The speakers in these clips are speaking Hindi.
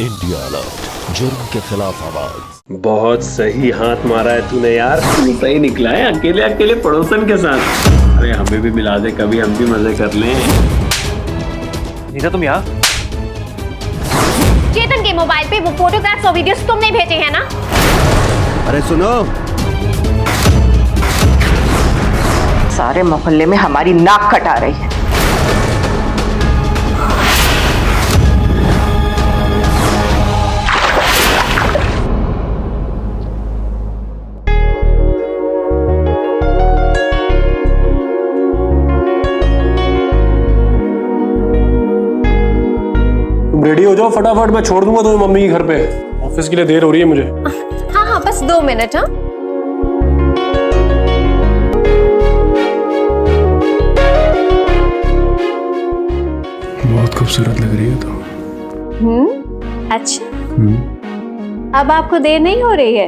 इंडिया अलर्ट, जुर्म के खिलाफ आवाज। बहुत सही हाथ मारा है तूने यार। सही निकला है, अकेले अकेले पड़ोसन के साथ। अरे हमें भी मिला दे, कभी हम भी मजे कर लें। नीता तुम यहाँ? चेतन के मोबाइल पे वो फोटोग्राफ्स और वीडियोस तुमने भेजे हैं ना? अरे सुनो, सारे मोहल्ले में हमारी नाक कटा रही है। रेडी हो जाओ फटाफट, मैं छोड़ दूंगा तुम्हें मम्मी के घर पे। ऑफिस के लिए देर हो रही है मुझे। हाँ हाँ, बस 2 मिनट। हाँ, बहुत खूबसूरत लग रही है तो। अच्छा। अब आपको देर नहीं हो रही है?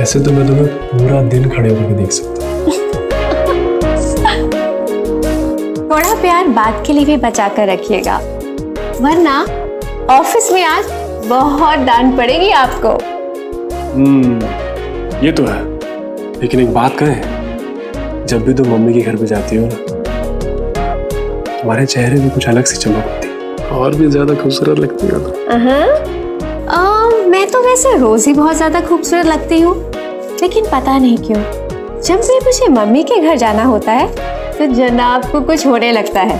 ऐसे तो मैं तुम्हें पूरा दिन खड़े होकर देख सकता हूँ। थोड़ा प्यार बात के लिए भी बचा कर रखिएगा, वरना ऑफिस में आज बहुत डांट पड़ेगी आपको। ये तो है, लेकिन एक बात कहें, जब भी तुम मम्मी के घर पे जाती हो ना, तुम्हारे चेहरे में कुछ अलग सी चमक होती है, और भी ज्यादा खूबसूरत लगती हो तुम। मैं तो वैसे रोज ही बहुत ज्यादा खूबसूरत लगती हूँ, लेकिन पता नहीं क्यों जब भी मुझे मम्मी के घर जाना होता है तो जनाब को कुछ होने लगता है।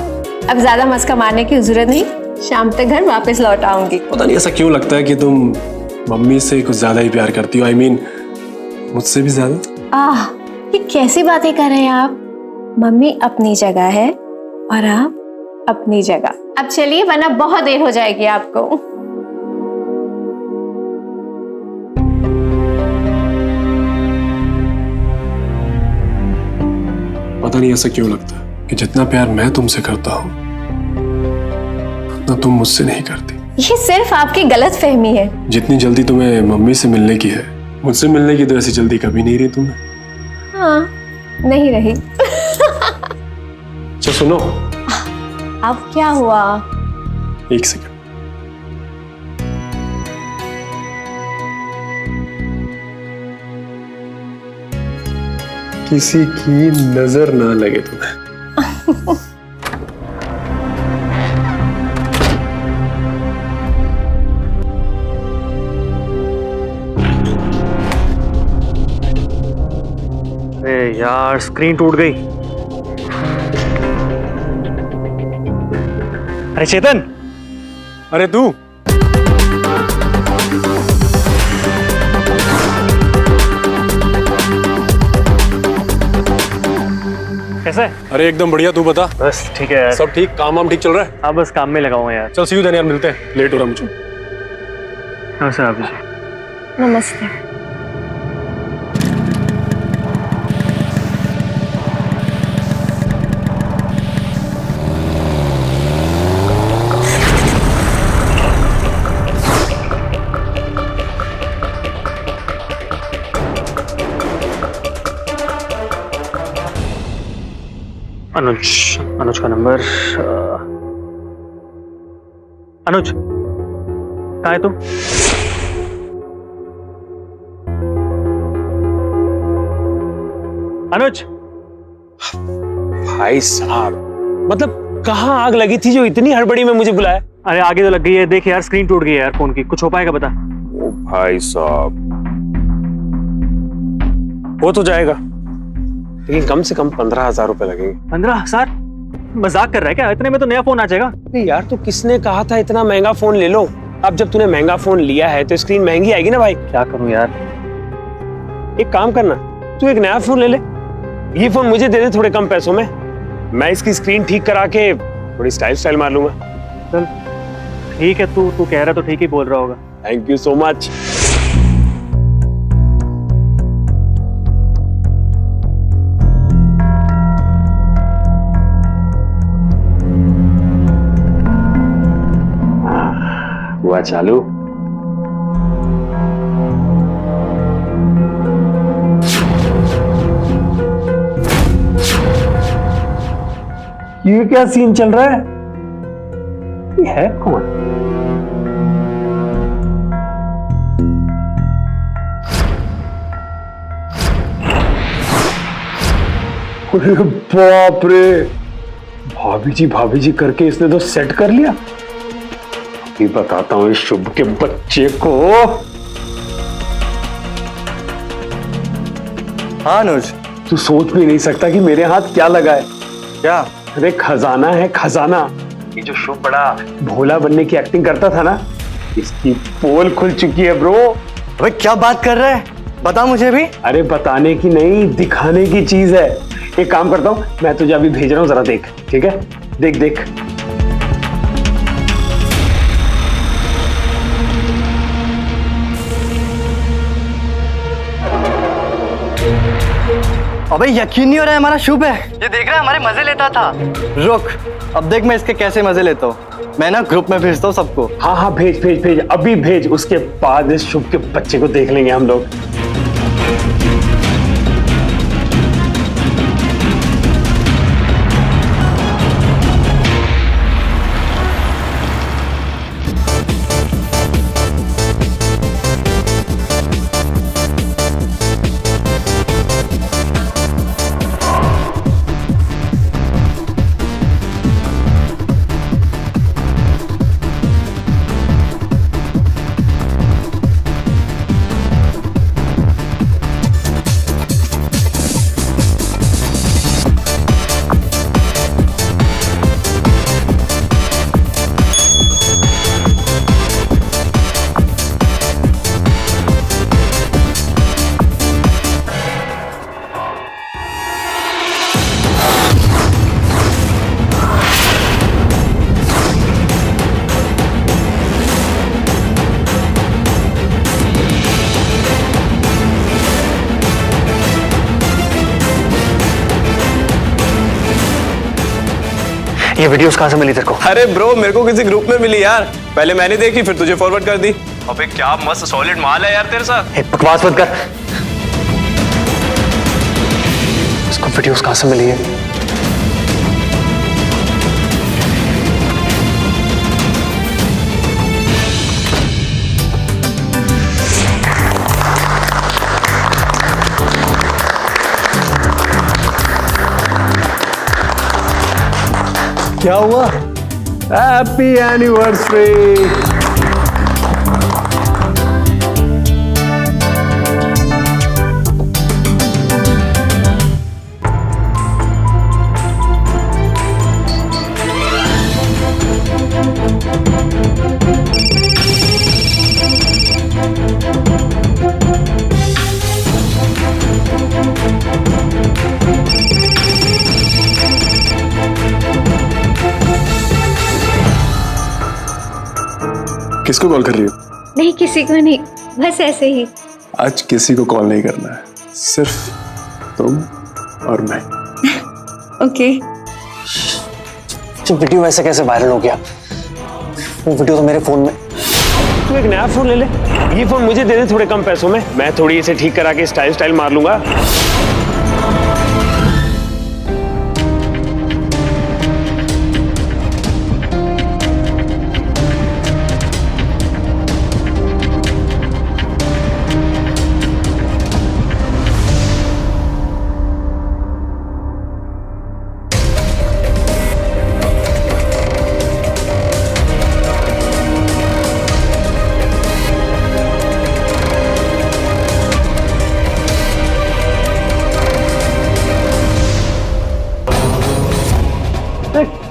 अब ज्यादा मस्का मारने की जरूरत नहीं, शाम तक घर वापस लौट आऊंगी। पता नहीं ऐसा क्यों लगता है कि तुम मम्मी से कुछ ज्यादा ही प्यार करती हो। I mean, मुझसे भी ज्यादा। ये कैसी बातें कर रहे हैं आप? मम्मी अपनी जगह है और आप अपनी जगह। अब चलिए, वरना बहुत देर हो जाएगी आपको। पता नहीं ऐसा क्यों लगता है कि जितना प्यार मैं तुमसे करता हूँ उतना तुम मुझसे नहीं करती। ये सिर्फ आपकी गलत फहमी है। जितनी जल्दी तुम्हें मम्मी से मिलने की है, मुझसे मिलने की तो ऐसी जल्दी कभी नहीं रही तुम्हें। हाँ, नहीं रही। अच्छा सुनो, अब क्या हुआ? एक सेकंड। किसी की नजर ना लगे तुम्हें। अरे यार, स्क्रीन टूट गई। अरे चेतन! अरे तू! कैसा है? अरे एकदम बढ़िया, तू बता। बस ठीक है यार। सब ठीक, काम वाम ठीक चल रहा है? हाँ, बस काम में लगा हुआ यार। चल सी यू देन यार, मिलते हैं, लेट हो रहा मुझे। हाँ सर, आप जी। नमस्ते। अनुज का नंबर। अनुज, कहाँ है तू? अनुज! भाई साहब, मतलब कहाँ आग लगी थी जो इतनी हड़बड़ी में मुझे बुलाया? अरे आगे तो लग गई है, देख यार, स्क्रीन टूट गई है यार फोन की। कुछ हो पाएगा बता? ओ भाई साहब, हो तो जाएगा, लेकिन कम से कम 15,000 रुपए लगेंगे। 15,000? मजाक कर रहा है क्या? इतने में तो नया फोन आ जाएगा। यार तो किसने कहा था इतना महंगा फोन ले लो? अब जब तूने महंगा फोन लिया है तो स्क्रीन महंगी आएगी ना भाई। क्या करूं यार? एक काम करना, तू एक नया फोन ले ले, ये फोन मुझे दे दे थोड़े कम पैसों में, मैं इसकी स्क्रीन ठीक करा के थोड़ी स्टाइल मार लूंगा। चल ठीक है, तू कह रहा तो ठीक ही बोल रहा होगा। Thank you so much. हुआ चालू। ये क्या सीन चल रहा है? ये है कौन? अरे बाप रे, भाभी जी करके इसने तो सेट कर लिया। अभी बताता हूँ इस शुभ के बच्चे को। हाँ अनुज, तू सोच भी नहीं सकता कि मेरे हाथ क्या लगा है। क्या? अरे खजाना है खजाना। ये जो शुभ बड़ा भोला बनने की एक्टिंग करता था ना, इसकी पोल खुल चुकी है ब्रो। अबे क्या बात कर रहा है, बता मुझे भी। अरे बताने की नहीं, दिखाने की चीज है। एक काम करता हूँ, मैं तुझे अभी भेज रहा हूँ, जरा देख। ठीक है, देख देख। अबे यकीन नहीं हो रहा है, हमारा शुभ है। ये देख रहा है, हमारे मजे लेता था। रुक, अब देख मैं इसके कैसे मजे लेता हूँ। मैं ना ग्रुप में भेजता हूँ सबको। हाँ हाँ, भेज भेज भेज, अभी भेज। उसके बाद इस शुभ के बच्चे को देख लेंगे हम लोग। ये वीडियोस कहाँ से मिली तेरे को? अरे ब्रो, मेरे को किसी ग्रुप में मिली यार। पहले मैंने देखी, फिर तुझे फॉरवर्ड कर दी। अबे क्या मस्त सॉलिड माल है यार तेरे साथ। बकवास मत कर। इसको वीडियोस कहाँ से मिली है? क्या हुआ? Happy anniversary. किसको कॉल कर रही हो? नहीं, किसी को नहीं, बस ऐसे ही। आज किसी को कॉल नहीं करना है, सिर्फ तुम और मैं। ओके। जो वीडियो वैसे कैसे वायरल हो गया? वो वीडियो तो मेरे फोन में। तू एक नया फोन ले ले। ये फोन मुझे दे दे थोड़े कम पैसों में, मैं थोड़ी इसे ठीक करा के स्टाइल मार लूंगा।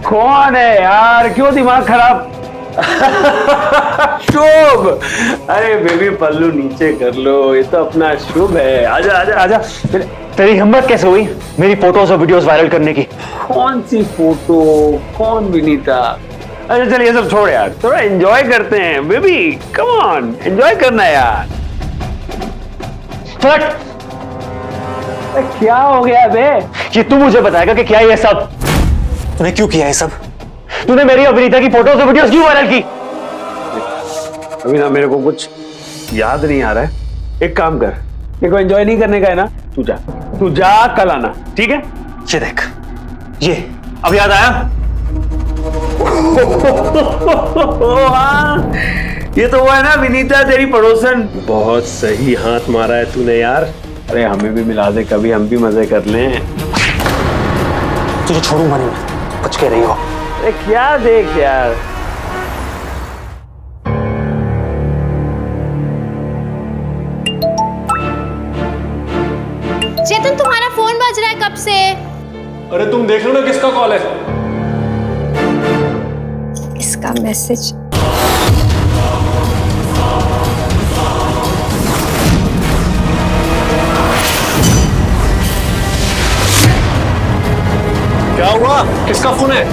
कौन है यार, क्यों दिमाग खराब? शुभ, अरे बेबी पल्लू नीचे कर लो, ये तो अपना शुभ है। आजा आजा आजा। तेरी हिम्मत कैसे हुई मेरी फोटोज और वीडियोस वायरल करने की? कौन सी फोटो, कौन विनीता? अच्छा चल ये सब छोड़ यार, थोड़ा एंजॉय करते हैं। बेबी कम ऑन, एंजॉय करना है यार। क्या हो गया बे? ये तू मुझे बताएगा कि क्या ये सब? तूने क्यों किया है सब? तूने मेरी अभिनीता की फोटोज और वीडियोस क्यों वायरल की? अभी ना मेरे को कुछ याद नहीं आ रहा है। एक काम कर, देखो एंजॉय नहीं करने का है ना, तू जा कल आना, ठीक है? ये देख, ये अब याद आया? हाँ, ये तो वो है ना विनीता तेरी पड़ोसन। बहुत सही हाथ मारा है तूने यार। अरे हमें भी मिला दे कभी, हम भी मजे कर लें। तुझे छोड़ूंगा नहीं मैं, बच के रही हो। अरे क्या देख यार, चेतन तुम्हारा फोन बज रहा है कब से? अरे तुम देख लो ना किसका कॉल है। इसका मैसेज। क्या हुआ, किसका फोन है?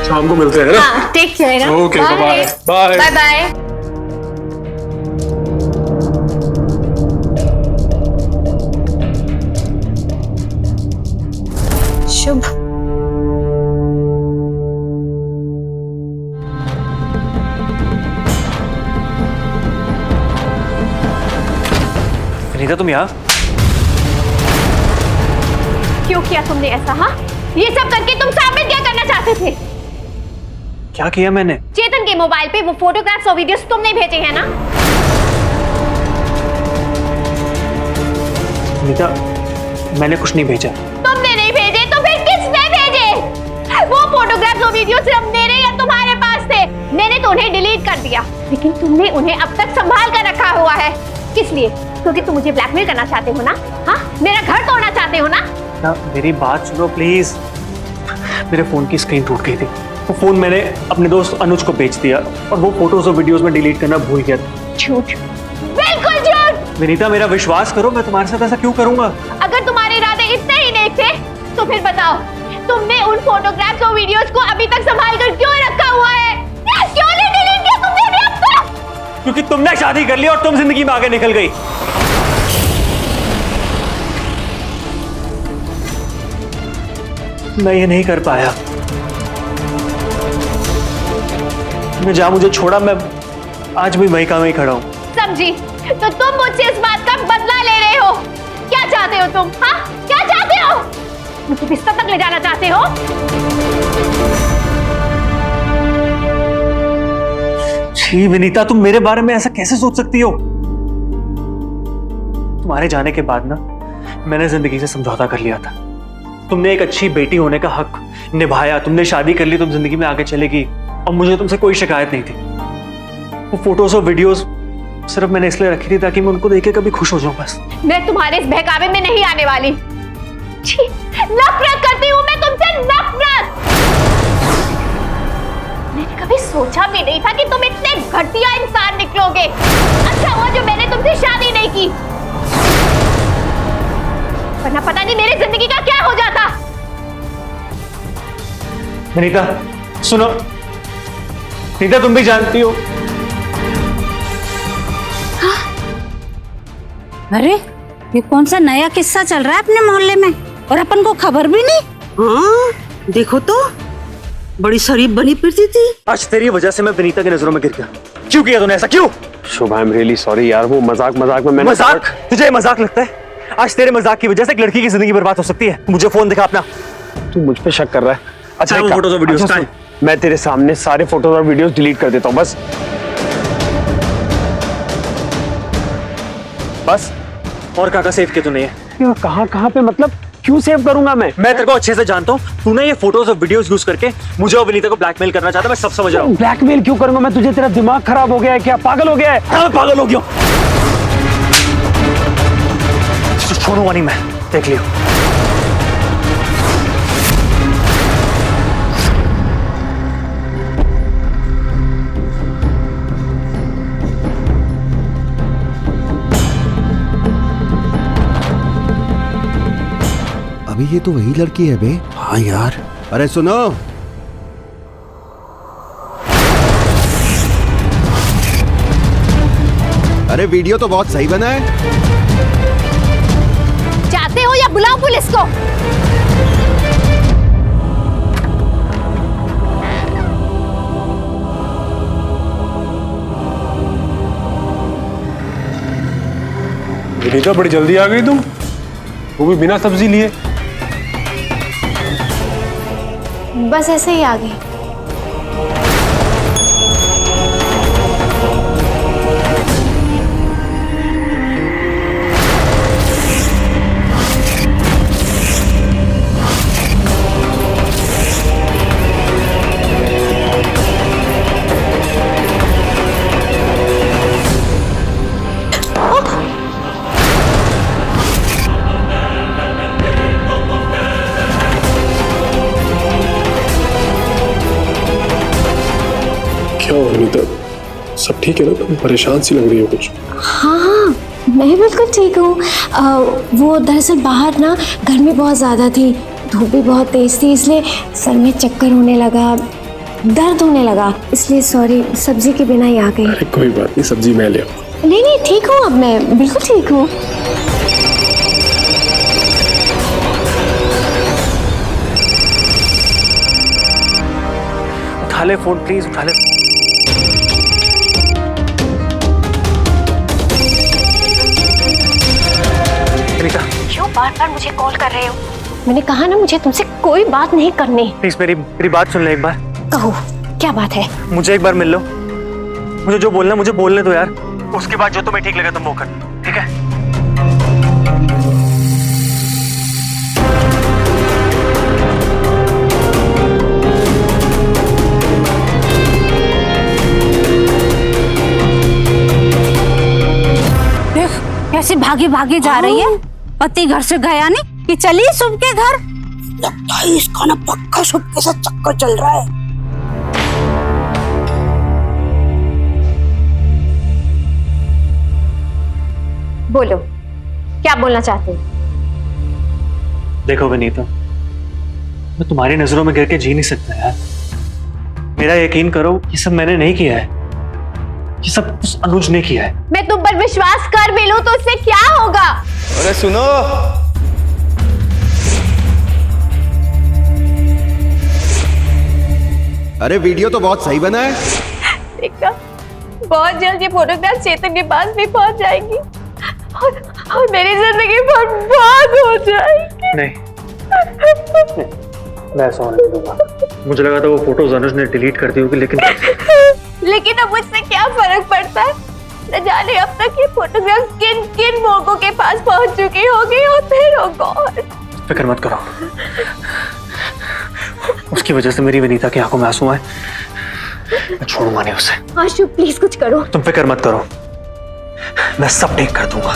शाम को मिलते हैं ना? हाँ, take care. Okay, bye bye bye bye. Shubh. Vinita तुम यहाँ? क्यों किया तुमने ऐसा? हाँ, ये सब करके तुम साबित क्या करना चाहते थे? क्या किया मैंने? चेतन के मोबाइल पे वो फोटोग्राफ्स और वीडियोस तुमने भेजे हैं ना? विनीता मैंने कुछ नहीं भेजा। तुमने नहीं भेजे तो फिर किसने भेजे? वो फोटोग्राफ्स और वीडियो सिर्फ मेरे या तुम्हारे पास थे। मैंने तो उन्हें डिलीट कर दिया, लेकिन तुमने उन्हें अब तक संभाल कर रखा हुआ है। किस लिए? क्योंकि तुम मुझे ब्लैकमेल करना चाहते हो ना? हाँ, मेरा घर तोड़ना चाहते हो ना? मेरी बात सुनो प्लीज। मेरे फोन की स्क्रीन टूट गई थी, वो फोन मैंने अपने दोस्त अनुज को बेच दिया और वो फोटोज और वीडियोस में डिलीट करना भूल गया था। झूठ, बिल्कुल झूठ। विनीता मेरा विश्वास करो, मैं तुम्हारे साथ ऐसा क्यों करूंगा? अगर तुम्हारे इरादे इतने ही नेक थे तो फिर बताओ, तुमने उन फोटोग्राफ्स और वीडियोस को अभी तक संभाल कर क्यों रखा हुआ है? क्यों नहीं डिलीट किया तुमने अभी अब तक? क्योंकि तुमने शादी कर ली और तुम जिंदगी में आगे निकल गई। मैं ये नहीं कर पाया। मैं जहां मुझे छोड़ा, मैं आज भी वहीं का वहीं खड़ा हूं। समझी? तो तुम मुझसे इस बात का बदला ले रहे हो। क्या चाहते हो तुम? हाँ, क्या चाहते हो? मुझे बिस्तर तक ले जाना चाहते हो? छी विनीता, तुम मेरे बारे में ऐसा कैसे सोच सकती हो? तुम्हारे जाने के बाद ना मैंने जिंदगी से समझौता कर लिया था। तुमने एक अच्छी बेटी होने का हक निभाया, तुमने शादी कर ली, तुम जिंदगी में आगे चलेगी और मुझे तुमसे कोई शिकायत नहीं थी। वो फोटोज और वीडियोस सिर्फ मैंने इसलिए रखी थी ताकि मैं उनको देख के कभी खुश हो जाऊं बस। मैं तुम्हारे इस बहकावे में नहीं आने वाली। छी, नफरत करती हूँ मैं तुमसे, नफरत। मैंने कभी सोचा भी नहीं था कि तुम इतने घटिया इंसान निकलोगे। अच्छा हुआ जो मैंने तुमसे शादी नहीं की, वरना पता नहीं मेरी जिंदगी का क्या हो जाता। विनीता सुनो, विनीता तुम भी जानती हो। अरे ये कौन सा नया किस्सा चल रहा है अपने मोहल्ले में और अपन को खबर भी नहीं? हाँ देखो तो, बड़ी शरीफ बनी फिरती थी। आज तेरी वजह से मैं विनीता की नजरों में गिर गया। क्यों किया तूने ऐसा, क्यों? शुभ, आई एम रियली सॉरी यार, वो मजाक में मैंने। मजाक? तुझे मजाक लगता है? आज तेरे मजाक की वजह से एक लड़की की जिंदगी बर्बाद हो सकती है। मुझे फोन दिखा अपना। तू मुझ पे शक कर रहा है? अच्छा, वो फोटोज और वीडियोस अच्छा, कहाँ मैं तेरे सामने सारे फोटोज और वीडियोस डिलीट कर देता हूँ बस। बस? और कहाँ सेव किया तूने? ये कहाँ पे, मतलब क्यों सेव करूंगा मैं तेरे को अच्छे से जानता हूँ। तूने ये फोटोज और वीडियोस यूज करके मुझे और विनीता को ब्लैकमेल करना चाहता। मैं सब समझ रहा हूँ। ब्लैकमेल क्यों करूंगा मैं तुझे? तेरा दिमाग खराब हो गया है क्या? पागल हो गया है? हाँ, पागल हो गया। छोड़ूंगा नहीं मैं, देख लियो। अभी ये तो वही लड़की है बे। हाँ यार। अरे सुनो, अरे वीडियो तो बहुत सही बना है। चाहते हो या बुलाओ पुलिस को? विनीता बड़ी जल्दी आ गई तुम, वो भी बिना सब्जी लिए। बस ऐसे ही आ गई। क्या हुआ नीता, सब ठीक है ना? तुम परेशान सी लग रही हो कुछ। हाँ, मैं बिल्कुल ठीक हूँ। वो दरअसल बाहर ना गर्मी बहुत ज़्यादा थी, धूप भी बहुत तेज थी, इसलिए सर में चक्कर होने लगा, दर्द होने लगा, इसलिए सॉरी, सब्जी के बिना ही आ गई। अरे कोई बात नहीं, सब्जी मैं ले आऊँ। नहीं, ठीक हूँ अब मैं, बिल्कुल ठीक हूँ। उठा ले फोन प्लीज, उठा ले। क्यों बार-बार मुझे कॉल कर रहे हो? मैंने कहा ना मुझे तुमसे कोई बात नहीं करनी। प्लीज मेरी बात सुन ले एक बार। कहो, क्या बात है? मुझे एक बार मिल लो, मुझे जो बोलना मुझे बोलने दो यार, उसके बाद जो तुम्हें ठीक लगे तुम वो कर, ठीक है? देख कैसे भागी भागी जा रही है, पति घर से गया नहीं कि चलिए शुभ के घर। लगता है इसका ना पक्का शुभ के साथ चक्कर चल रहा है। बोलो, क्या बोलना चाहते हो? देखो विनीता, मैं तुम्हारी नजरों में गिर के जी नहीं सकता यार। मेरा यकीन करो, ये सब मैंने नहीं किया है, ये सब उस अनुज ने किया है। मैं तुम पर विश्वास कर भी लूं तो उससे क्या होगा? अरे सुनो, अरे वीडियो तो बहुत सही बना है। देखना, बहुत जल्द ये फोटोग्राफ चेतन के पास भी पहुंच जाएगी और मेरी जिंदगी बर्बाद हो जाएगी। नहीं, मैं ऐसा होने नहीं दूंगा। मुझे लगा था वो फोटोज अनुज ने डिलीट कर दी होगी, लेकिन अब मुझसे क्या फर्क पड़ता है? न जाने अब तक ये फोटोग्राफ किन किन लोगों के पास पहुंच चुकी होगी। और फिर ओ गॉड, फिक्र मत करो, उसकी वजह से मेरी विनीता की आंखों में आंसू आए, मैं छोड़ूंगा नहीं उसे। आशु प्लीज कुछ करो। तुम फिक्र मत करो, मैं सब ठीक कर दूंगा।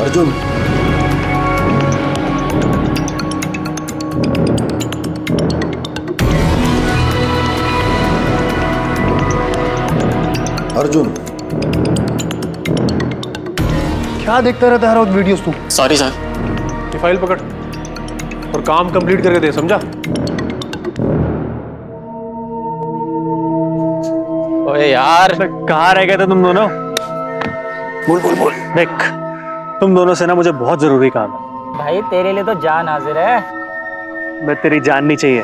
अर्जुन, अर्जुन, क्या देखता रहता है हर वक्त वीडियोस तू? Sorry sir. ये फाइल पकड़ और काम कंप्लीट करके दे, समझा? ओए यार, कहाँ रह गए थे तुम दोनों? बोल। देख, तुम दोनों से ना मुझे बहुत जरूरी काम है। भाई तेरे लिए तो जान हाजिर है। मैं तेरी जान नहीं चाहिए,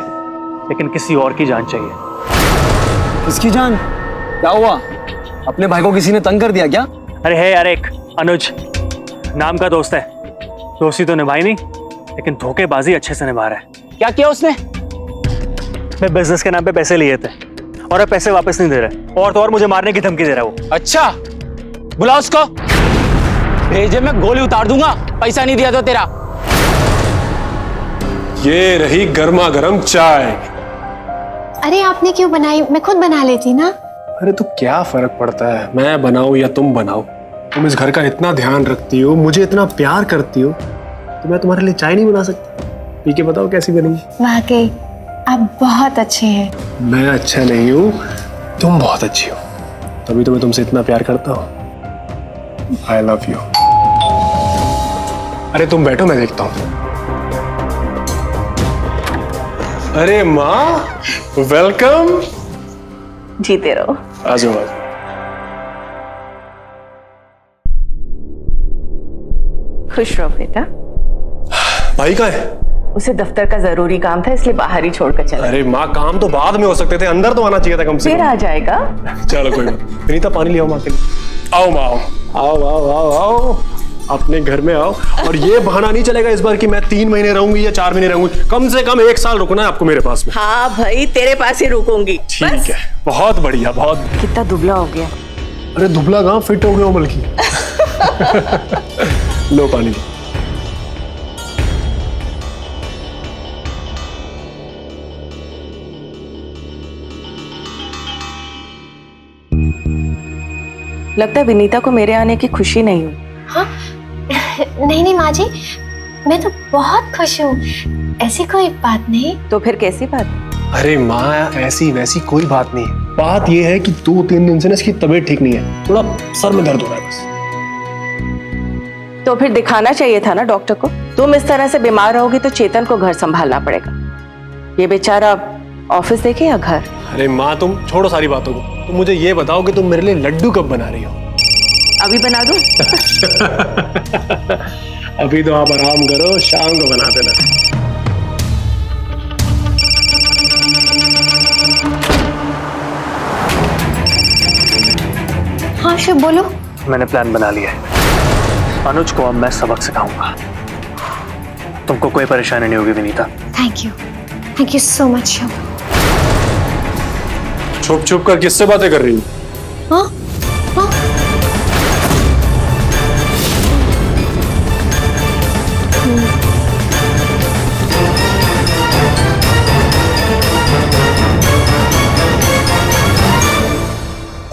लेकिन किसी और की जान चाहिए। किसकी जान? क्या हुआ? अपने भाई को किसी ने तंग कर दिया क्या? अरे है यार, एक अनुज नाम का दोस्त है, दोस्ती तो निभाई नहीं, लेकिन धोखेबाजी अच्छे से निभा रहा है। क्या किया उसने? मैं बिजनेस के नाम पे पैसे लिए थे और अब पैसे वापस नहीं दे रहे, और तो और मुझे मारने की धमकी दे रहा है वो। अच्छा, बुला उसको, भेजे मैं गोली उतार दूंगा पैसा नहीं दिया तो तेरा। ये रही गर्मा गर्म चाय। अरे आपने क्यों बनाई? मैं खुद बना लेती ना। अरे तो क्या फर्क पड़ता है, मैं बनाऊं या तुम बनाओ? तुम इस घर का इतना ध्यान रखती हो, मुझे इतना प्यार करती हो, तो मैं तुम्हारे लिए चाय नहीं बना सकती? पी के बताओ कैसी बनेगी। वाकई आप बहुत अच्छे हैं। मैं अच्छा नहीं हूँ, तुम बहुत अच्छी हो, तभी तो मैं तुमसे इतना प्यार करता हूँ। I love you. अरे तुम बैठो, मैं देखता हूँ। अरे माँ, वेलकम। जीते रहो। आ जाओ। खुश रहो बेटा। भाई कहाँ है? उसे दफ्तर का जरूरी काम था, इसलिए बाहर ही छोड़कर चला। अरे माँ, काम तो बाद में हो सकते थे, अंदर तो आना चाहिए था कम से फिर कम। आ जाएगा। चलो कोई बात। विनीता पानी ले आओ माँ के लिए। आओ माँ, आओ आओ आओ आओ, अपने घर में आओ। और ये बहाना नहीं चलेगा इस बार कि मैं 3 महीने रहूंगी या 4 महीने रहूंगी, कम से कम 1 साल रुकना है आपको मेरे पास में। हाँ भाई, तेरे पास ही रुकूंगी। ठीक है, बहुत बढ़िया, बहुत। कितना दुबला हो गया। अरे दुबला कहाँ, फिट हो गया हूँ बल्कि। लो पानी। लगता है विनीता को मेरे आने की खुशी नहीं हुई। हाँ नहीं नहीं माँ जी, मैं तो बहुत खुश हूँ, ऐसी कोई बात नहीं। तो फिर कैसी बात? अरे माँ, ऐसी वैसी कोई बात नहीं है। बात यह है कि 2-3 दिन से ना इसकी तबीयत ठीक नहीं है, थोड़ा सर में दर्द हो रहा है बस। तो फिर दिखाना चाहिए था ना डॉक्टर को। तुम इस तरह से बीमार रहोगी तो चेतन को घर संभालना पड़ेगा। ये बेचारा ऑफिस देखे या घर? अरे माँ, तुम छोड़ो सारी बातों को, तुम मुझे ये बताओ कि तुम मेरे लिए लड्डू कब बना रही हो? अभी बना दूं? अभी तो आप आराम करो, शाम को बना देना। हाँ शुभ बोलो। मैंने प्लान बना लिया है। अनुज को अब मैं सबक सिखाऊंगा। तुमको कोई परेशानी नहीं होगी Vinita. Thank you so much Shubh. छुप छुप कर किससे बातें कर रही हो? हाँ हाँ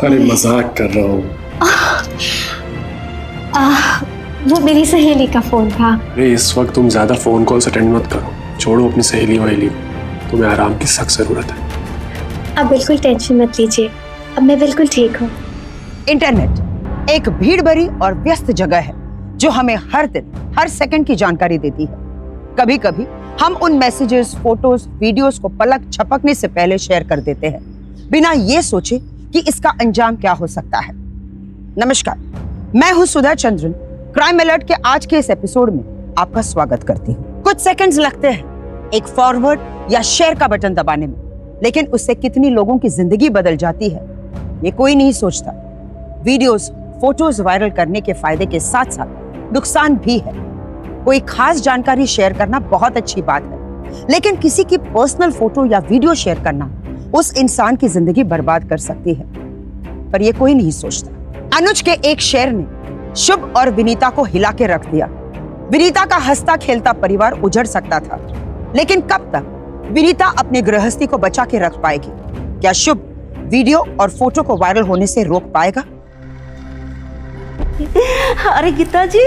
अरे मजाक कर रहा हूँ। वो मेरी सहेली का फोन था। अरे इस वक्त तुम ज्यादा फोन कॉल्स अटेंड मत करो, छोड़ो अपनी सहेली वहेली, तुम्हें आराम की सख्त जरूरत है। अब बिल्कुल टेंशन मत लीजिए, अब मैं बिल्कुल ठीक हूँ। इंटरनेट एक भीड़ भरी और व्यस्त जगह है जो हमें हर दिन हर सेकंड की जानकारी देती है। कभी कभी हम उन मैसेजेस, फोटोज, वीडियोस को पलक झपकने से पहले शेयर कर देते हैं, बिना ये सोचे कि इसका अंजाम क्या हो सकता है। नमस्कार, मैं हूं सुधा चंद्रन। क्राइम अलर्ट के आज के इस एपिसोड में आपका स्वागत करती हूँ। कुछ सेकंड्स लगते हैं एक फॉरवर्ड या शेयर का बटन दबाने में, लेकिन उससे कितनी लोगों की जिंदगी बदल जाती है ये कोई नहीं सोचता। वीडियोस, फोटोज वायरल करने के फायदे के साथ साथ नुकसान भी है। कोई खास जानकारी शेयर करना बहुत अच्छी बात है, लेकिन किसी की पर्सनल फोटो या वीडियो शेयर करना उस इंसान की जिंदगी बर्बाद कर सकती है, पर यह कोई नहीं सोचता। अनुज के एक शेयर ने शुभ और विनीता को हिला के रख दिया। विनीता का हंसता खेलता परिवार उजड़ सकता था, लेकिन कब तक विनीता अपनी गृहस्थी को बचा के रख पाएगी? क्या शुभ वीडियो और फोटो को वायरल होने से रोक पाएगा? अरे गीता जी,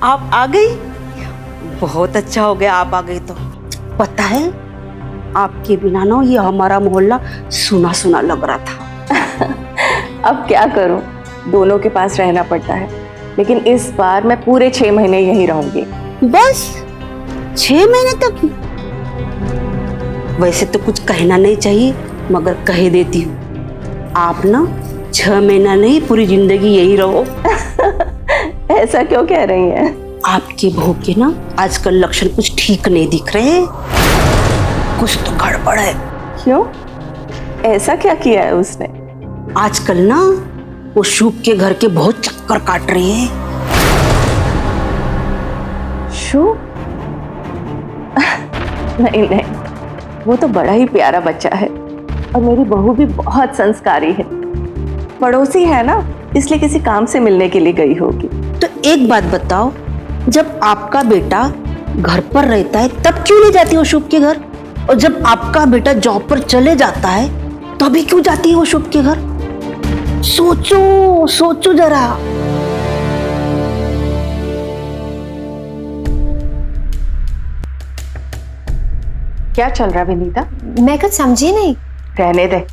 आप आ गई, बहुत अच्छा हो गया आप आ गई। तो पता है, आपके बिना ना ये हमारा मोहल्ला सुना सुना लग रहा था। अब क्या करूं, दोनों के पास रहना पड़ता है, लेकिन इस बार मैं पूरे 6 महीने यहीं रहूंगी। बस 6 महीने तक? वैसे तो कुछ कहना नहीं चाहिए, मगर कह देती हूँ, आप ना 6 महीना नहीं पूरी जिंदगी यही रहो। ऐसा क्यों कह रही हैं? आपकी बहू के ना आजकल लक्षण कुछ ठीक नहीं दिख रहे, कुछ तो गड़बड़ है। क्यों? ऐसा क्या किया है उसने? आजकल ना वो शुभ के घर के बहुत चक्कर काट रही है। शुभ? नहीं नहीं, वो तो बड़ा ही प्यारा बच्चा है और मेरी बहू भी बहुत संस्कारी है। पड़ोसी है ना, इसलिए किसी काम से मिलने के लिए गई होगी। तो एक बात बताओ, जब आपका बेटा घर पर रहता है तब क्यों नहीं जाती हो शुभ के घर, और जब आपका बेटा जॉब पर चले जाता है तभी क्यों जाती है वो शुभ के घर? सोचो सोचो जरा। क्या चल रहा है विनीता? मैं कुछ समझी नहीं। रहने दे,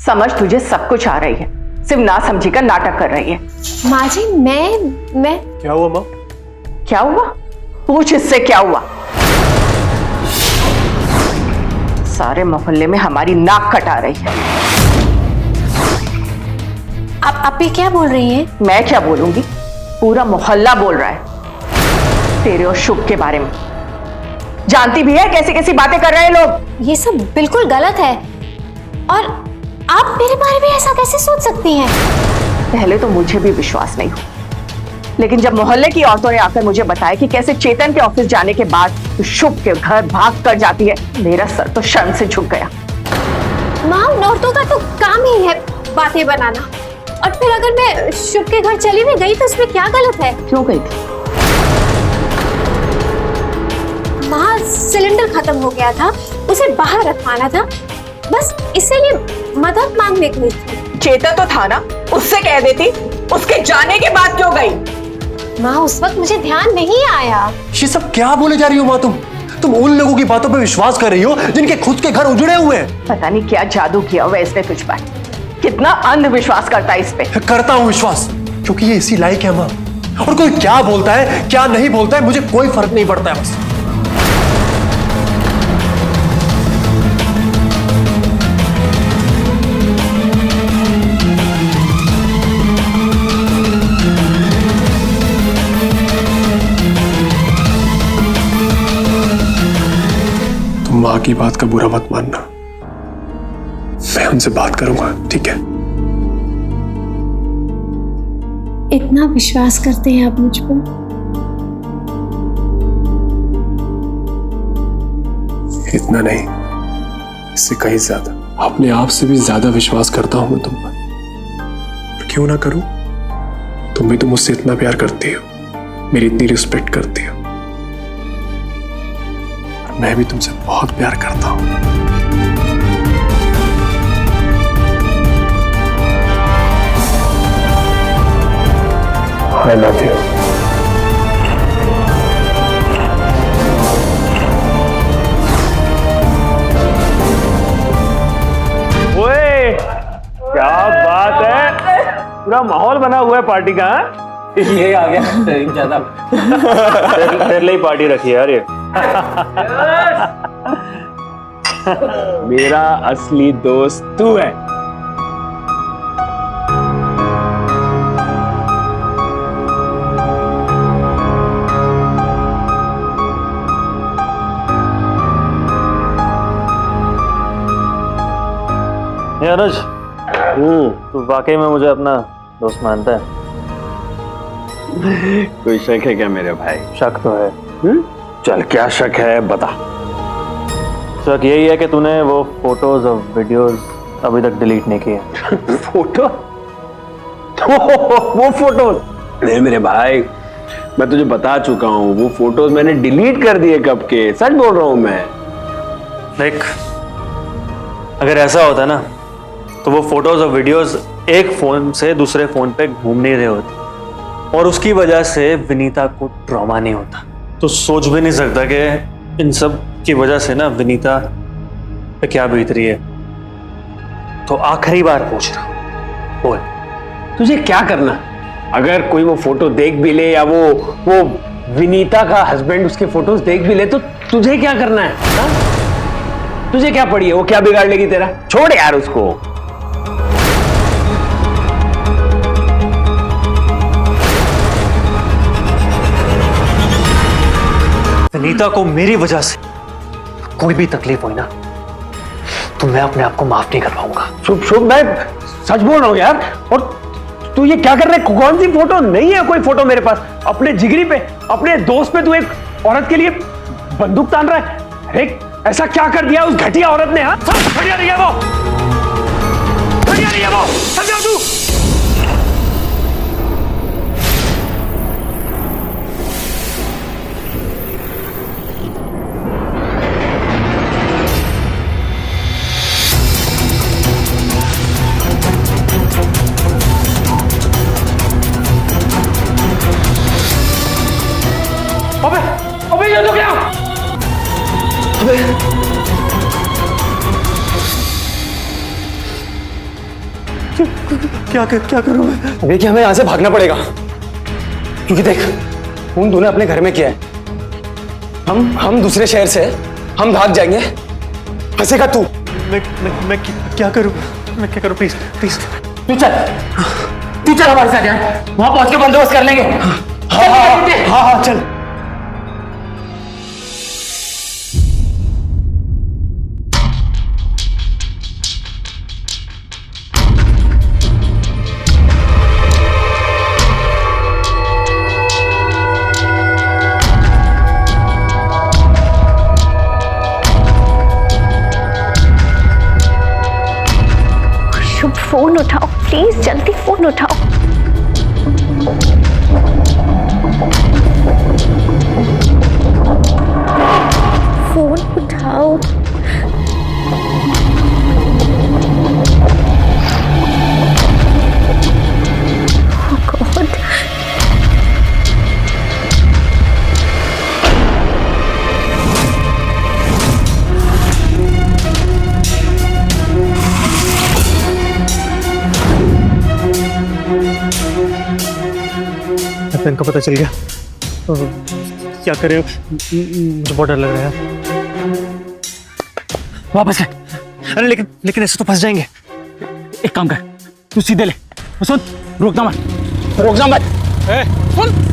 समझ तुझे सब कुछ आ रही है, सिर्फ ना समझी का नाटक कर रही है। माँ जी, मैं क्या हुआ माँ? क्या हुआ? पूछ इससे क्या हुआ? सारे मोहल्ले में हमारी नाक कटा रही है। आप ये क्या बोल रही हैं? मैं क्या बोलूंगी, पूरा मोहल्ला बोल रहा है तेरे और शुभ के बारे में। जानती भी है कैसी कैसी बातें कर रहे हैं लोग। ये सब बिल्कुल गलत है, और आप मेरे बारे में ऐसा कैसे सोच सकती हैं? पहले तो मुझे भी विश्वास नहीं हुआ, लेकिन जब मोहल्ले की औरतों ने आकर मुझे बताया कि कैसे चेतन के ऑफिस जाने के बाद तो शुभ के घर भाग कर जाती है, मेरा सर तो शर्म से झुक गया। माँ, औरतों का तो काम ही है बातें बनाना, और फिर अगर मैं शुभ के घर चली भी गई तो उसमें क्या गलत है? क्यों गई थी? माँ, सिलेंडर खत्म हो गया था, उसे बाहर रखवाना था, बस इसीलिए मदद मांगने गई थी। चेतन तो था ना, उससे कह देती। उसके जाने के बाद क्यों गई? माँ उस वक्त मुझे ध्यान नहीं आया। ये सब क्या बोले जा रही हो माँ तुम उन लोगों की बातों पे विश्वास कर रही हो जिनके खुद के घर उजड़े हुए हैं। पता नहीं क्या जादू किया हुआ है इसने तुझ पर, कितना अंधविश्वास करता है इस पे। करता हूं विश्वास क्योंकि ये इसी लायक है माँ, और कोई क्या बोलता है क्या नहीं बोलता है मुझे कोई फर्क नहीं पड़ता है बस। तुम माँ की बात का बुरा मत मानना, मैं उनसे बात करूंगा, ठीक है? इतना विश्वास करते हैं आप मुझ पर? इतना नहीं, इससे कहीं ज्यादा। अपने आप से भी ज्यादा विश्वास करता हूं मैं तुम पर। और क्यों ना करूं? तुम भी तो मुझसे इतना प्यार करती हो, मेरी इतनी रिस्पेक्ट करती हो, और मैं भी तुमसे बहुत प्यार करता हूं। I love you. ओए, क्या बात है, पूरा माहौल बना हुआ है पार्टी का। ये आ गया ज्यादा तेरे लिए पार्टी रखी है यार ये। मेरा असली दोस्त तू है। अनुज, तू वाकई में मुझे अपना दोस्त मानता है? कोई शक है क्या मेरे भाई? शक तो है। चल क्या शक है बता। शक यही है कि तूने वो फोटोज और वीडियोस अभी तक डिलीट नहीं किए। फोटो? वो फोटोज? नहीं मेरे भाई, मैं तुझे बता चुका हूँ, वो फोटोज मैंने डिलीट कर दिए कब के। सच बोल रहा हूँ मैं। देख, अगर ऐसा होता ना तो वो फोटोज और वीडियोस एक फोन से दूसरे फोन पे घूम नहीं रहे होते, और उसकी वजह से विनीता को ट्रॉमा नहीं होता। तो सोच भी नहीं सकता कि इन सब की वजह से ना विनीता पे क्या बीत रही है। तो आखिरी बार पूछ रहा हूं, बोल तुझे क्या करना? अगर कोई वो फोटो देख भी ले या वो विनीता का हस्बैंड उसके फोटोज देख भी ले तो तुझे क्या करना है? हा? तुझे क्या पड़ी है? वो क्या बिगाड़ लेगी तेरा? छोड़ यार उसको। विनीता को मेरी वजह से कोई भी तकलीफ हुई ना तो मैं अपने आप को माफ नहीं कर पाऊंगा। शुभ शुभ, मैं सच बोल रहा हूं यार। और तू ये क्या कर रहा है? कौन सी फोटो? नहीं है कोई फोटो मेरे पास। अपने जिगरी पे, अपने दोस्त पे तू एक औरत के लिए बंदूक तान रहा है। अरे ऐसा क्या कर दिया उस घटिया औरत ने? हाँ, बढ़िया नहीं है वो, बढ़िया नहीं है वो, समझा तू? अबे ये तो क्या? क्या करूं मैं? देखिए, हमें यहाँ से भागना पड़ेगा, क्योंकि देख उन दोनों अपने घर में किया है। हम दूसरे शहर से हम भाग जाएंगे। फंसेगा तू। मैं क्या करूं? मैं क्या करूं? प्लीज प्लीज तू चल हमारे साथ यार, वहां पहुंच के बंदोबस्त कर लेंगे। हाँ चल। फोन उठाओ प्लीज, जल्दी फोन उठाओ। फोन उठाओ। कैप्टन का पता चल गया तो क्या करें, मुझे बहुत डर लग रहा है। वापस है। अरे लेकिन ऐसे तो फंस जाएंगे। एक काम कर, तू सीधे ले, सुन, रोकना मत। सुन।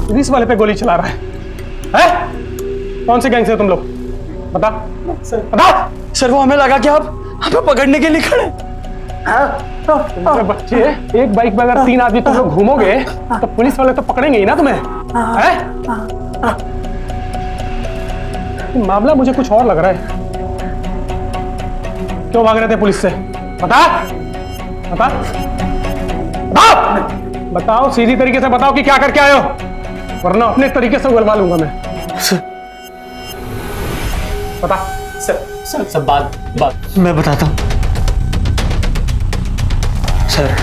पुलिस वाले पे गोली चला रहा है? कौन से गैंग से हो तुम लोग? बता बता। सर वो हमें लगा कि आप हमें पकड़ने के लिए खड़े। तुम्हारे बच्चे, एक बाइक पे अगर 3 आदमी तुम लोग घूमोगे तो पुलिस वाले तो पकड़ेंगे ही ना तुम्हें, हैं? मामला मुझे कुछ और लग रहा है। क्यों भाग रहे थे पुलिस से? बता बता बताओ, बताओ, सीधी तरीके से बताओ कि क्या करके आए हो, वरना अपने तरीके से उगलवा लूंगा मैं। बता। सर बात मैं बताता हूँ सर।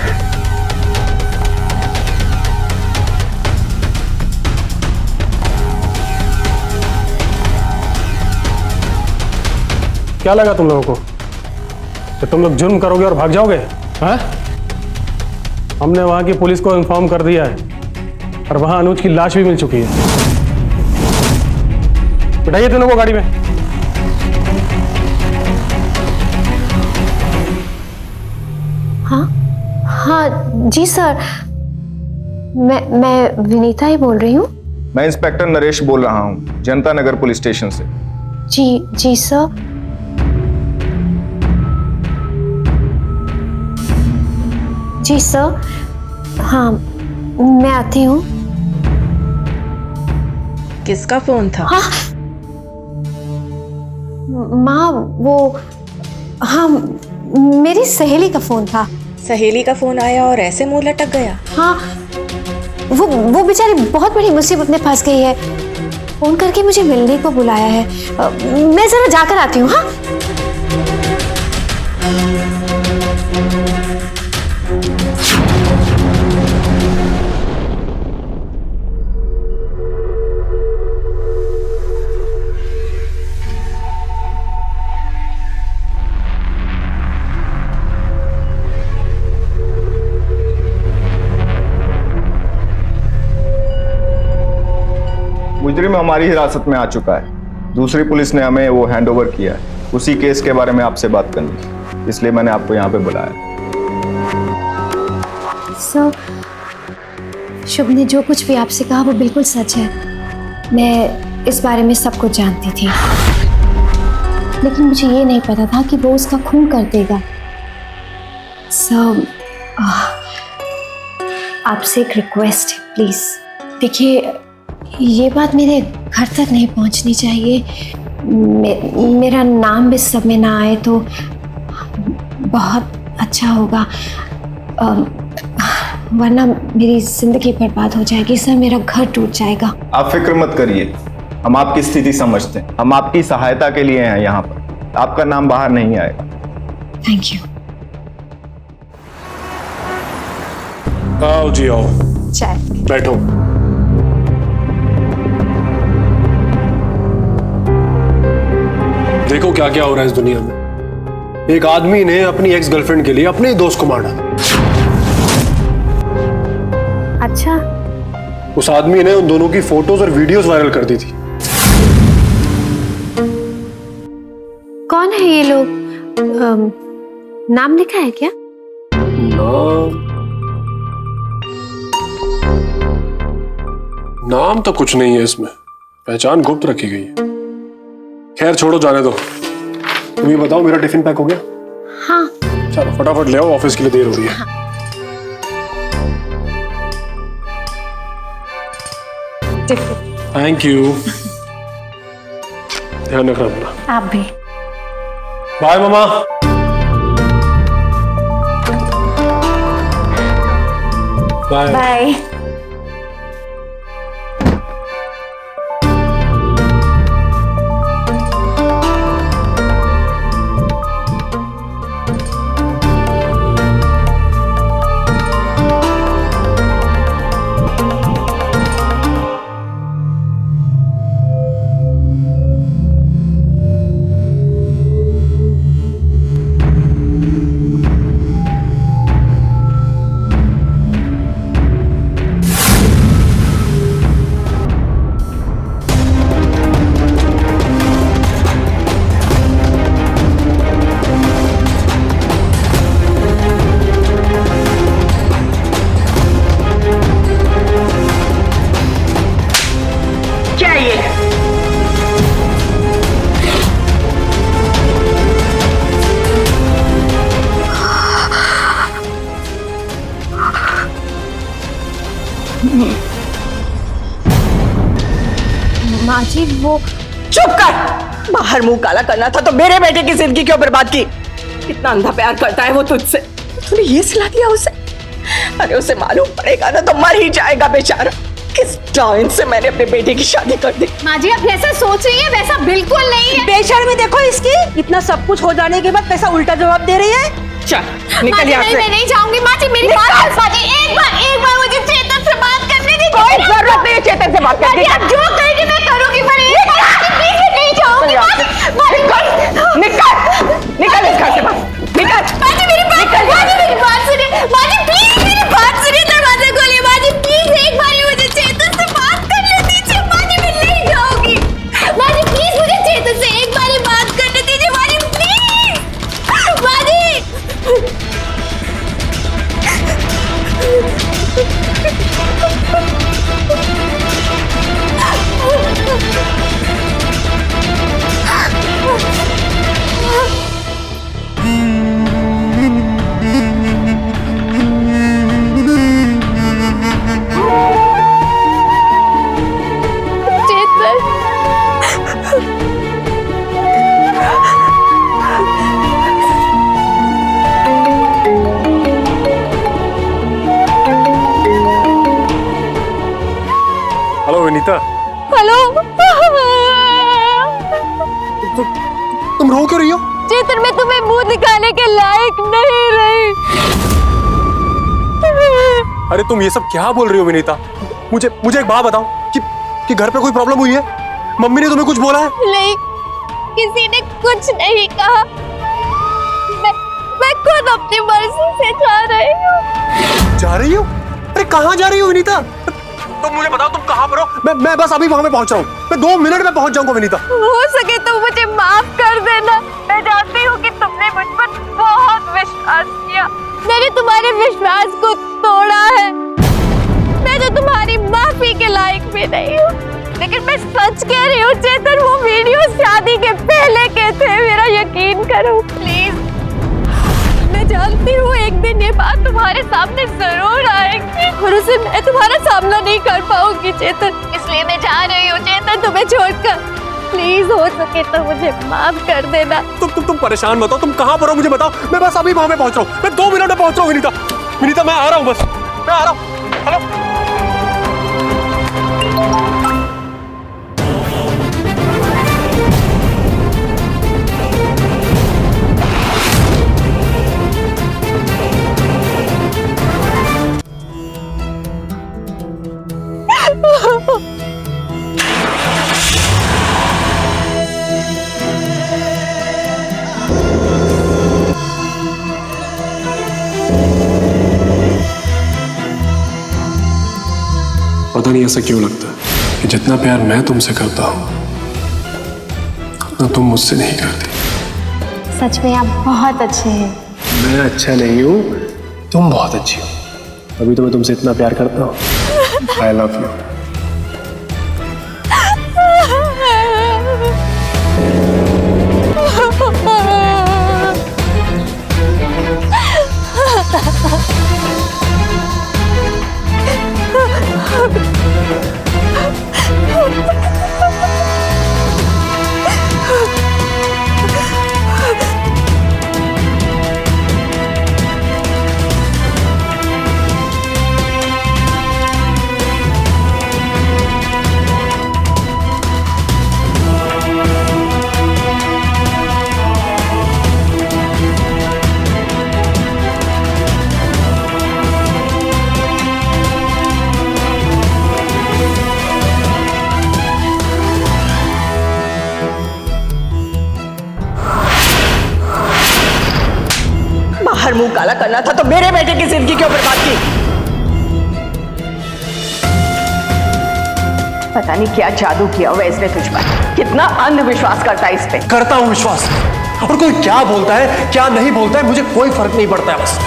क्या लगा तुम लोगों को कि तुम लोग जुर्म करोगे और भाग जाओगे? हैं? हमने वहां की पुलिस को इन्फॉर्म कर दिया है और वहां अनुज की लाश भी मिल चुकी है। बिठाइए दोनों को गाड़ी में। हाँ हाँ जी सर, मैं विनीता ही बोल रही हूँ। मैं इंस्पेक्टर नरेश बोल रहा हूँ, जनता नगर पुलिस स्टेशन से। जी सर। जी सर, हाँ मैं आती हूँ। किसका फोन था? हाँ माँ, वो हाँ मेरी सहेली का फोन था। सहेली का फोन आया और ऐसे मुंह लटक गया? हाँ, वो बेचारी बहुत बड़ी मुसीबत में फंस गई है, फोन करके मुझे मिलने को बुलाया है। मैं जरा जाकर आती हूँ। हाँ मुजरिम हमारी हिरासत में आ चुका है। दूसरी पुलिस ने हमें वो हैंडओवर किया है। उसी केस के बारे में आपसे बात करनी, इसलिए मैंने आपको यहाँ पे बुलाया। सर, शुभ ने जो कुछ भी आपसे कहा वो बिल्कुल सच है। मैं इस बारे में सब कुछ जानती थी, लेकिन मुझे ये नहीं पता था कि वो उसका खून कर देगा। सर, आपसे एक रिक्वेस्ट है, प्लीज। देखिए, ये बात मेरे घर तक नहीं पहुंचनी चाहिए। मेरा नाम भी सब में ना आए तो बहुत अच्छा होगा, वरना मेरी जिंदगी बर्बाद हो जाएगी। सर, मेरा घर टूट जाएगा। आप फिक्र मत करिए, हम आपकी स्थिति समझते हैं। हम आपकी सहायता के लिए हैं यहाँ पर। आपका नाम बाहर नहीं आएगा। Thank you. आओ जी आओ, चाय। बैठो। देखो क्या क्या हो रहा है इस दुनिया में। एक आदमी ने अपनी एक्स गर्लफ्रेंड के लिए अपने ही दोस्त को मार डाला। अच्छा, उस आदमी ने उन दोनों की फोटोज और वीडियोस वायरल कर दी थी। कौन है ये लोग? नाम लिखा है क्या? नाम तो कुछ नहीं है इसमें, पहचान गुप्त रखी गई है। खैर छोड़ो, जाने दो। तुम ये बताओ, मेरा टिफिन पैक हो गया? हाँ। चलो फटाफट ले आओ, ऑफिस के लिए देर हो रही है। हाँ। Thank you. ध्यान रखना अपना। आप भी। बाय मामा। Bye bye. माँ जी वो चुप कर। बाहर मुंह काला करना था तो मेरे बेटे की जिंदगी क्यों बर्बाद की? कितना अंधा प्यार करता है वो तुझसे, तूने ये सिला दिया उसे? अरे उसे मालूम पड़ेगा ना तो मर ही जाएगा बेचारा। किस डाइन से मैंने अपने बेटे की शादी कर दी। माँ जी आप जैसा सोच रही है वैसा बिल्कुल नहीं है। बेशर्मी देखो इसकी, इतना सब कुछ हो जाने के बाद कैसा उल्टा जवाब दे रही है। चल निकल यहाँ से। मैं नहीं जाऊंगी माँ जी, मेरी बात माँ जी, एक बार मुझे चेतन से बात करने दीजिए। कोई जरूरत नहीं है चेतन से बात करने की। आप जो कहेंगे मैं करूंगी, पर एक बार नहीं जाऊंगी निकल इस घर से बस निकल। माँ जी मेरी बात सुनिए। माँ जी प्लीज मेरी बात सुनिए, दरवाजा खोलिए। माँ जी प्लीज एक बार मुझे चेतन से बात करने दीजिए। माँ जी मैं नहीं जाऊंगी। माँ जी प्लीज मुझे चेतन से एक बार बात करने दीजिए। माँ जी प्लीज। माँ जी हेलो विनीता। हेलो। तुम रो क्यों रही हो? चेतन मैं तुम्हें मुंह दिखाने के लायक नहीं रही। अरे तुम ये सब क्या बोल रही हो विनीता? मुझे एक बात बताओ कि घर पे कोई प्रॉब्लम हुई है? मम्मी ने तुम्हें कुछ बोला है? नहीं, किसी ने कुछ नहीं कहा। मैं खुद अपनी मर्जी से जा रही हूँ। जा रही हो? अरे कहाँ जा रही हो विनीता? तुम मुझे बताओ तुम कहाँ पर हो? मैं बस अभी वहां पे पहुंच रहा हूँ। मैं 2 मिनट में पहुंच जाऊंगा विनीता। हो सके तो मुझे माफ कर देना। मैं जानती हूँ कि तुमने मुझ पर बहुत विश्वास किया। मैंने तुम्हारे विश्वास को तोड़ा है। मैं तो तुम्हारी माफी के लायक भी नहीं हूँ। लेकिन मैं सच कह रही हूँ चेतन, वो वीडियो शादी के पहले के थे। मेरा यकीन करो प्लीज। मैं जानती हूँ एक दिन ये बात तुम्हारे सामने जरूर आएगी और उसे मैं तुम्हारा सामना नहीं कर पाऊंगी चेतन, इसलिए मैं जा रही हूँ चेतन तुम्हें छोड़कर। प्लीज हो सके तो मुझे माफ कर देना। तुम परेशान मत हो। तुम कहाँ पर हो मुझे बताओ। मैं बस अभी वहां पे पहुंच रहा हूँ। मैं 2 मिनट में पहुंच रहा हूँ विनीता मैं आ रहा हूँ, बस मैं आ रहा हूँ। हेलो पता नहीं ऐसा क्यों लगता है कि जितना प्यार मैं तुमसे करता हूँ उतना तुम मुझसे नहीं करती। सच में आप बहुत अच्छे हैं। मैं अच्छा नहीं हूँ, तुम बहुत अच्छी हो, अभी तो मैं तुमसे इतना प्यार करता हूँ। I love you. बाहर मुंह काला करना था तो मेरे बेटे की जिंदगी क्यों बर्बाद की? पता नहीं क्या जादू किया हुआ इसने तुझ पर। कितना अंधविश्वास करता है इस पे। करता हूं विश्वास, और कोई क्या बोलता है क्या नहीं बोलता है मुझे कोई फर्क नहीं पड़ता है। बस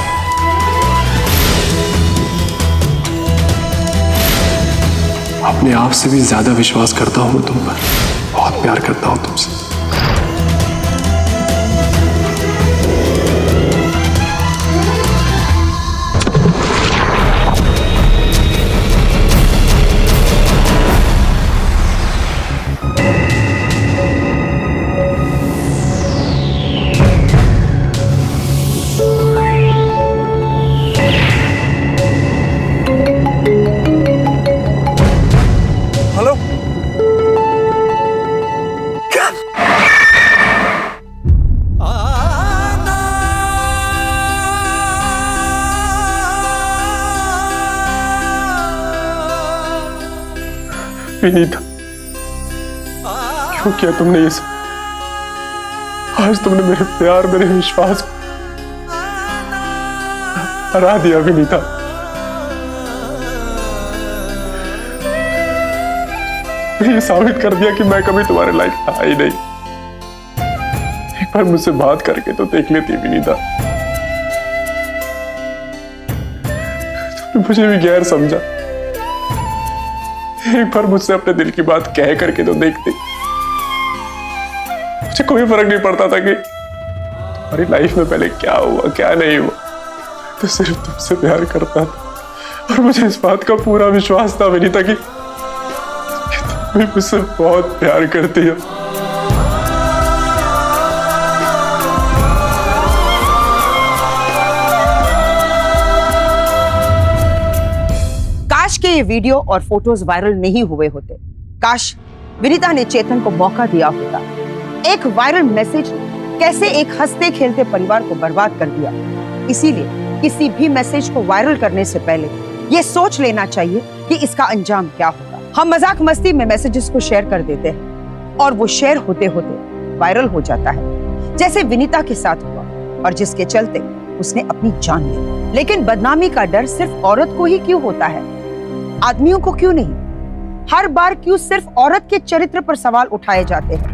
अपने आप से भी ज्यादा विश्वास करता हूँ मैं तुम पर, बहुत प्यार करता हूँ तुमसे। विनीता, क्यों किया तुमने ये सब? आज तुमने मेरे प्यार मेरे विश्वास को हरा दिया विनीता। ये साबित कर दिया कि मैं कभी तुम्हारे लायक था ही नहीं। एक बार मुझसे बात करके तो देख लेती विनीता। तुमने मुझे भी गैर समझा, एक बार मुझसे अपने दिल की बात कह करके तो देखते। मुझे कोई फर्क नहीं पड़ता था कि तुम्हारी लाइफ में पहले क्या हुआ क्या नहीं हुआ, तो सिर्फ तुमसे प्यार करता था। और मुझे इस बात का पूरा विश्वास था विनीता कि तुम भी मुझसे बहुत प्यार करती हो। काश के ये वीडियो और फोटोज वायरल नहीं हुए होते। काश विनीता ने चेतन को मौका दिया होता। एक वायरल मैसेज कैसे एक हंसते खेलते परिवार को बर्बाद कर दिया। इसीलिए किसी भी मैसेज को वायरल करने से पहले ये सोच लेना चाहिए कि इसका अंजाम क्या होगा। हम मजाक मस्ती में मैसेजेस को शेयर कर देते हैं और वो शेयर होते होते वायरल हो जाता है, जैसे विनीता के साथ हुआ और जिसके चलते उसने अपनी जान ली। लेकिन बदनामी का डर सिर्फ औरत को ही क्यों होता है, आदमियों को क्यों नहीं? हर बार क्यों सिर्फ औरत के चरित्र पर सवाल उठाए जाते हैं,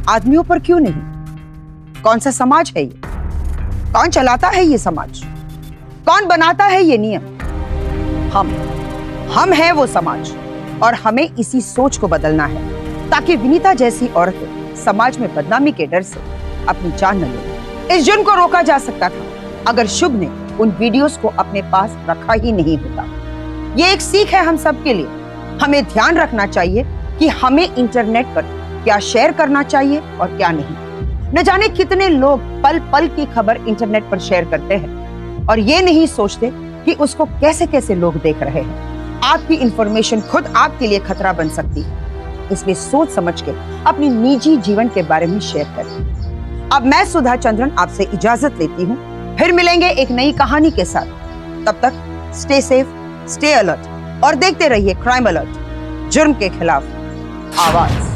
आदमियों पर क्यों नहीं? कौन सा समाज है ये? कौन चलाता है ये समाज? कौन बनाता है ये नियम? हम हैं वो समाज, और हमें इसी सोच को बदलना है ताकि विनीता जैसी औरतें समाज में बदनामी के डर से अपनी जान न ले। इस जुर्म को रोका जा सकता था अगर शुभ ने उन वीडियोस को अपने पास रखा ही नहीं होता। ये एक सीख है हम सब के लिए। हमें ध्यान रखना चाहिए कि हमें इंटरनेट पर क्या शेयर करना चाहिए और क्या नहीं। न जाने कितने लोग पल पल की खबर इंटरनेट पर शेयर करते हैं और ये नहीं सोचते कि उसको कैसे कैसे लोग देख रहे हैं। आपकी इंफॉर्मेशन खुद आपके लिए खतरा बन सकती है, इसलिए सोच समझ के अपनी निजी जीवन के बारे में शेयर करें। अब मैं सुधा चंद्रन आपसे इजाजत लेती हूँ, फिर मिलेंगे एक नई कहानी के साथ। तब तक स्टे सेफ, स्टे अलर्ट और देखते रहिए क्राइम अलर्ट, जुर्म के खिलाफ आवाज।